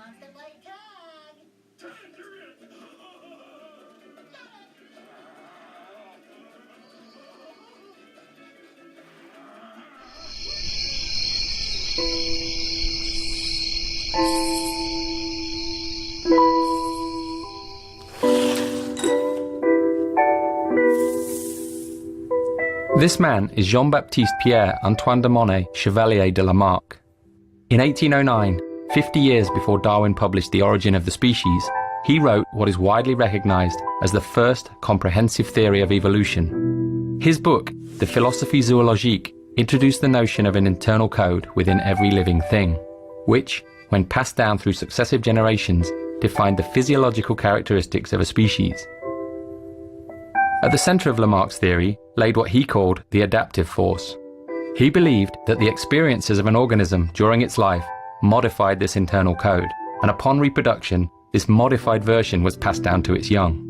wants to play tag. This man is Jean-Baptiste Pierre-Antoine de Monnet Chevalier de Lamarck. In 1809, 50 years before Darwin published The Origin of the Species, he wrote what is widely recognized as the first comprehensive theory of evolution. His book, De Philosophie Zoologique, introduced the notion of an internal code within every living thing, which, when passed down through successive generations, defined the physiological characteristics of a species. At the center of Lamarck's theory laid what he called the adaptive force. He believed that the experiences of an organism during its life modified this internal code, and upon reproduction, this modified version was passed down to its young.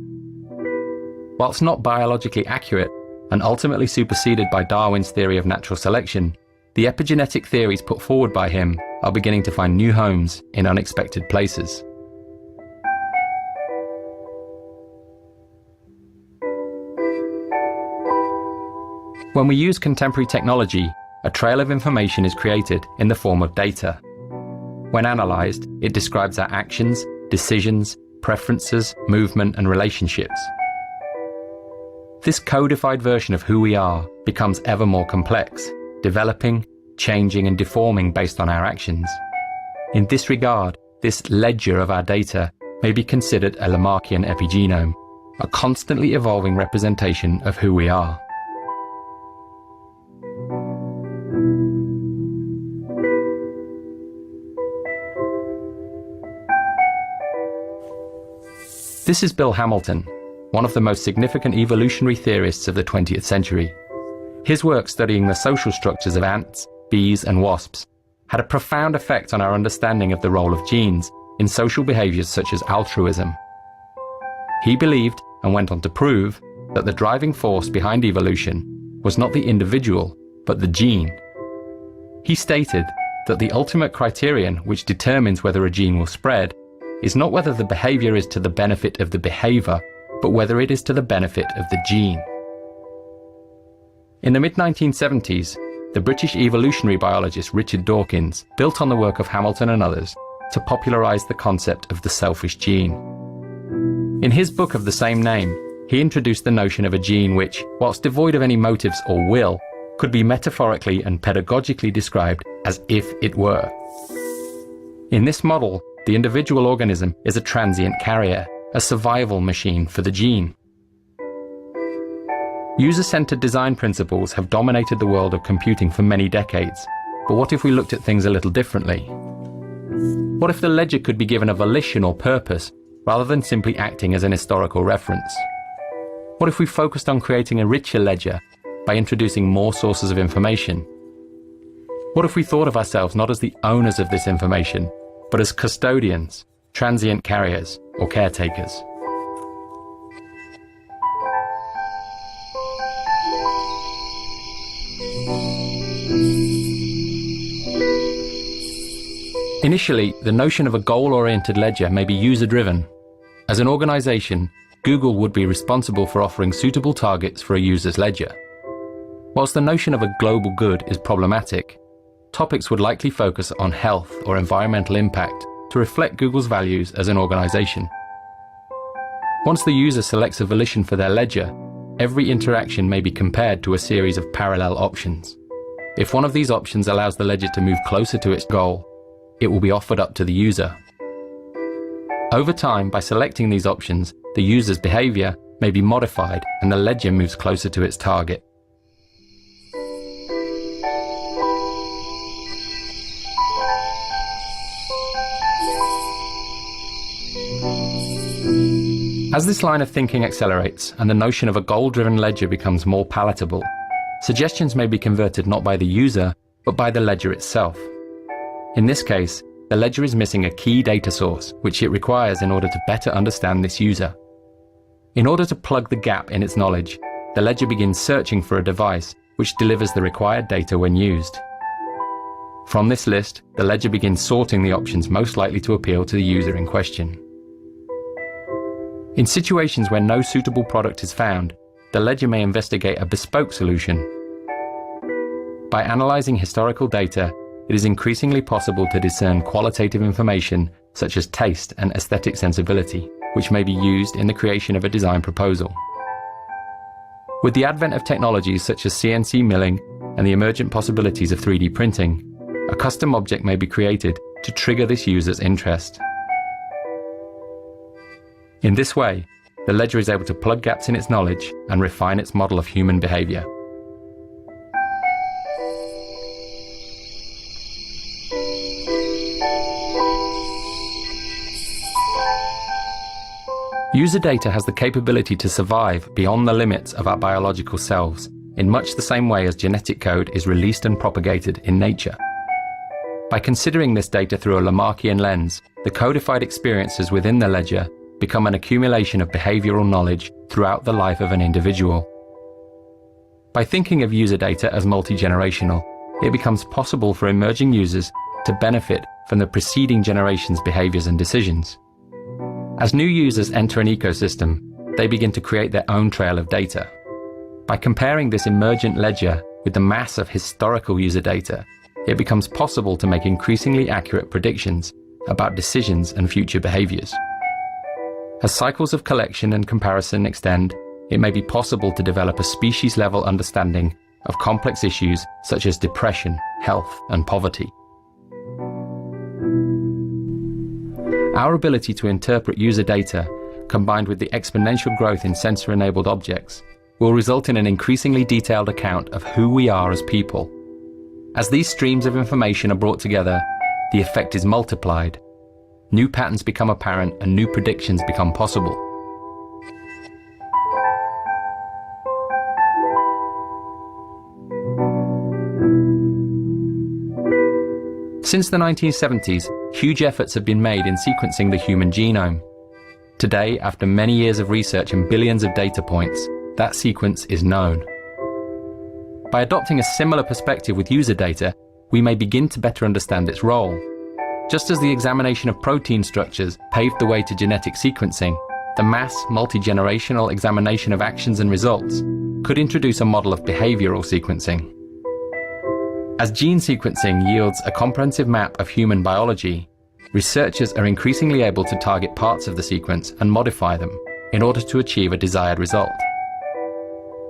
Whilst not biologically accurate, and ultimately superseded by Darwin's theory of natural selection, the epigenetic theories put forward by him are beginning to find new homes in unexpected places. When we use contemporary technology, a trail of information is created in the form of data. When analysed, it describes our actions, decisions, preferences, movement, and relationships. This codified version of who we are becomes ever more complex, developing, changing, and deforming based on our actions. In this regard, this ledger of our data may be considered a Lamarckian epigenome, a constantly evolving representation of who we are. This is Bill Hamilton, one of the most significant evolutionary theorists of the 20th century. His work studying the social structures of ants, bees, and wasps had a profound effect on our understanding of the role of genes in social behaviors such as altruism. He believed, and went on to prove, that the driving force behind evolution was not the individual, but the gene. He stated that the ultimate criterion which determines whether a gene will spread is not whether the behavior is to the benefit of the behavior, but whether it is to the benefit of the gene. In the mid-1970s, the British evolutionary biologist Richard Dawkins built on the work of Hamilton and others to popularise the concept of the selfish gene. In his book of the same name, he introduced the notion of a gene which, whilst devoid of any motives or will, could be metaphorically and pedagogically described as if it were. In this model, the individual organism is a transient carrier, a survival machine for the gene. User-centered design principles have dominated the world of computing for many decades, but what if we looked at things a little differently? What if the ledger could be given a volition or purpose, rather than simply acting as an historical reference? What if we focused on creating a richer ledger by introducing more sources of information? What if we thought of ourselves not as the owners of this information, but as custodians, transient carriers, or caretakers? Initially, the notion of a goal-oriented ledger may be user-driven. As an organization, Google would be responsible for offering suitable targets for a user's ledger. Whilst the notion of a global good is problematic, topics would likely focus on health or environmental impact to reflect Google's values as an organization. Once the user selects a volition for their ledger, every interaction may be compared to a series of parallel options. If one of these options allows the ledger to move closer to its goal, it will be offered up to the user. Over time, by selecting these options, the user's behavior may be modified and the ledger moves closer to its target. As this line of thinking accelerates and the notion of a goal-driven ledger becomes more palatable, suggestions may be converted not by the user, but by the ledger itself. In this case, the ledger is missing a key data source, which it requires in order to better understand this user. In order to plug the gap in its knowledge, the ledger begins searching for a device which delivers the required data when used. From this list, the ledger begins sorting the options most likely to appeal to the user in question. In situations where no suitable product is found, the ledger may investigate a bespoke solution. By analysing historical data, it is increasingly possible to discern qualitative information such as taste and aesthetic sensibility, which may be used in the creation of a design proposal. With the advent of technologies such as CNC milling and the emergent possibilities of 3D printing, a custom object may be created to trigger this user's interest. In this way, the ledger is able to plug gaps in its knowledge and refine its model of human behaviour. User data has the capability to survive beyond the limits of our biological selves, in much the same way as genetic code is released and propagated in nature. By considering this data through a Lamarckian lens, the codified experiences within the ledger become an accumulation of behavioural knowledge throughout the life of an individual. By thinking of user data as multi-generational, it becomes possible for emerging users to benefit from the preceding generation's behaviours and decisions. As new users enter an ecosystem, they begin to create their own trail of data. By comparing this emergent ledger with the mass of historical user data, it becomes possible to make increasingly accurate predictions about decisions and future behaviours. As cycles of collection and comparison extend, it may be possible to develop a species-level understanding of complex issues such as depression, health, and poverty. Our ability to interpret user data, combined with the exponential growth in sensor-enabled objects, will result in an increasingly detailed account of who we are as people. As these streams of information are brought together, the effect is multiplied. New patterns become apparent and new predictions become possible. Since the 1970s, huge efforts have been made in sequencing the human genome. Today, after many years of research and billions of data points, that sequence is known. By adopting a similar perspective with user data, we may begin to better understand its role. Just as the examination of protein structures paved the way to genetic sequencing, the mass, multi-generational examination of actions and results could introduce a model of behavioural sequencing. As gene sequencing yields a comprehensive map of human biology, researchers are increasingly able to target parts of the sequence and modify them in order to achieve a desired result.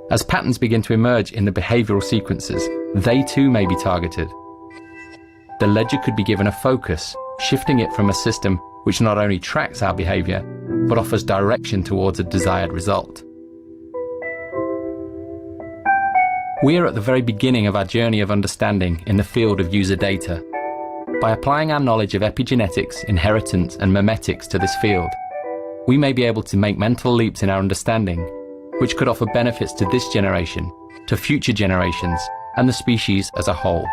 As patterns begin to emerge in the behavioural sequences, they too may be targeted. The ledger could be given a focus, shifting it from a system which not only tracks our behaviour, but offers direction towards a desired result. We are at the very beginning of our journey of understanding in the field of user data. By applying our knowledge of epigenetics, inheritance, and memetics to this field, we may be able to make mental leaps in our understanding, which could offer benefits to this generation, to future generations, and the species as a whole.